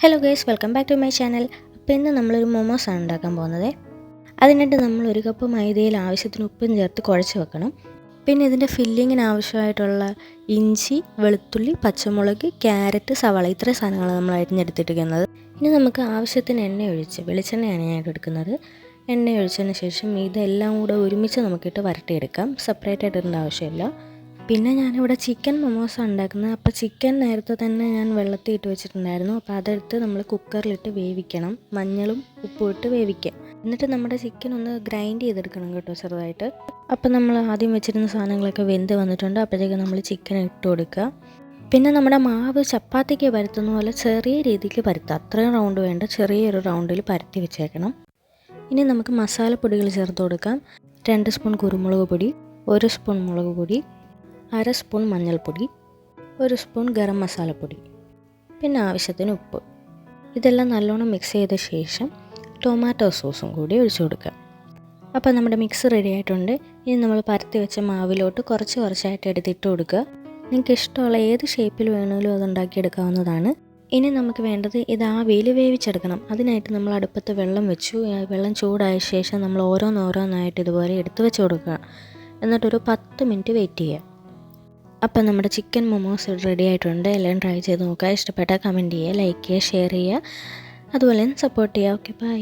Hello guys, welcome back to my channel. അപ്പോൾ ഇന്ന് നമ്മളൊരു മൊമോസാണ് ഉണ്ടാക്കാൻ പോകുന്നത്. അതിനായിട്ട് നമ്മൾ ഒരു കപ്പ് മൈദയിൽ ആവശ്യത്തിന് ഉപ്പും ചേർത്ത് കുഴച്ച് വെക്കണം. പിന്നെ ഇതിൻ്റെ ഫില്ലിങ്ങിന് ആവശ്യമായിട്ടുള്ള ഇഞ്ചി, വെളുത്തുള്ളി, പച്ചമുളക്, ക്യാരറ്റ്, സവാള ഇത്രയും സാധനങ്ങൾ നമ്മൾ അരിഞ്ഞെടുത്തിരിക്കുന്നത്. ഇനി നമുക്ക് ആവശ്യത്തിന് എണ്ണ ഒഴിച്ച്, വെളിച്ചെണ്ണയാണ് ഞാൻ എടുക്കുന്നത്. എണ്ണ ഒഴിച്ചതിന് ശേഷം ഇതെല്ലാം കൂടെ ഒരുമിച്ച് നമുക്കിട്ട് വരട്ടിയെടുക്കാം. സെപ്പറേറ്റ് ആയിട്ട് ഇടേണ്ട ആവശ്യമില്ല. പിന്നെ ഞാനിവിടെ ചിക്കൻ മൊമോസ ഉണ്ടാക്കുന്നത്. അപ്പോൾ ചിക്കൻ നേരത്തെ തന്നെ ഞാൻ വെള്ളത്തിൽ ഇട്ട് വെച്ചിട്ടുണ്ടായിരുന്നു. അപ്പോൾ അതെടുത്ത് നമ്മൾ കുക്കറിലിട്ട് വേവിക്കണം. മഞ്ഞളും ഉപ്പും ഇട്ട് വേവിക്കാം. എന്നിട്ട് നമ്മുടെ ചിക്കൻ ഒന്ന് ഗ്രൈൻഡ് ചെയ്തെടുക്കണം കേട്ടോ, ചെറുതായിട്ട്. അപ്പോൾ നമ്മൾ ആദ്യം വെച്ചിരുന്ന സാധനങ്ങളൊക്കെ വെന്ത് വന്നിട്ടുണ്ട്. അപ്പോഴത്തേക്ക് നമ്മൾ ചിക്കൻ ഇട്ട് കൊടുക്കുക. പിന്നെ നമ്മുടെ മാവ് ചപ്പാത്തിക്ക് പരത്തുന്ന പോലെ ചെറിയ രീതിക്ക് പരത്തുക. അത്രയും റൗണ്ട് വേണ്ട, ചെറിയൊരു റൗണ്ടിൽ പരത്തി വെച്ചേക്കണം. ഇനി നമുക്ക് മസാലപ്പൊടികൾ ചേർത്ത് കൊടുക്കാം. 2 സ്പൂൺ കുരുമുളക് പൊടി, 1 സ്പൂൺ മുളക് പൊടി, 1/2 സ്പൂൺ മഞ്ഞൾപ്പൊടി, 1 സ്പൂൺ ഗരം മസാലപ്പൊടി, പിന്നെ ആവശ്യത്തിന് ഉപ്പ്. ഇതെല്ലാം നല്ലോണം മിക്സ് ചെയ്ത ശേഷം ടൊമാറ്റോ സോസും കൂടി ഒഴിച്ചു കൊടുക്കുക. അപ്പോൾ നമ്മുടെ മിക്സ് റെഡി ആയിട്ടുണ്ട്. ഇനി നമ്മൾ പരത്തി വെച്ച മാവിലോട്ട് കുറച്ചായിട്ട് എടുത്തിട്ട് കൊടുക്കുക. നിങ്ങൾക്ക് ഇഷ്ടമുള്ള ഏത് ഷേപ്പിൽ വേണമെങ്കിലും അത് ഉണ്ടാക്കിയെടുക്കാവുന്നതാണ്. ഇനി നമുക്ക് വേണ്ടത് ഇത് ആവിയിൽ വേവിച്ചെടുക്കണം. അതിനായിട്ട് നമ്മൾ അടുപ്പത്ത് വെള്ളം വെച്ചു. വെള്ളം ചൂടായ ശേഷം നമ്മൾ ഓരോന്നായിട്ട് ഇതുപോലെ എടുത്ത് വെച്ച് കൊടുക്കുക. എന്നിട്ടൊരു 10 മിനിറ്റ് വെയിറ്റ് ചെയ്യുക. അപ്പം നമ്മുടെ ചിക്കൻ മൊമോസ് റെഡി ആയിട്ടുണ്ട്. എല്ലാം ട്രൈ ചെയ്ത് നോക്കുക. ഇഷ്ടപ്പെട്ടാൽ കമൻറ്റ് ചെയ്യുക, ലൈക്ക് ചെയ്യുക, ഷെയർ ചെയ്യുക, അതുപോലെ സപ്പോർട്ട് ചെയ്യുക. Okay, by.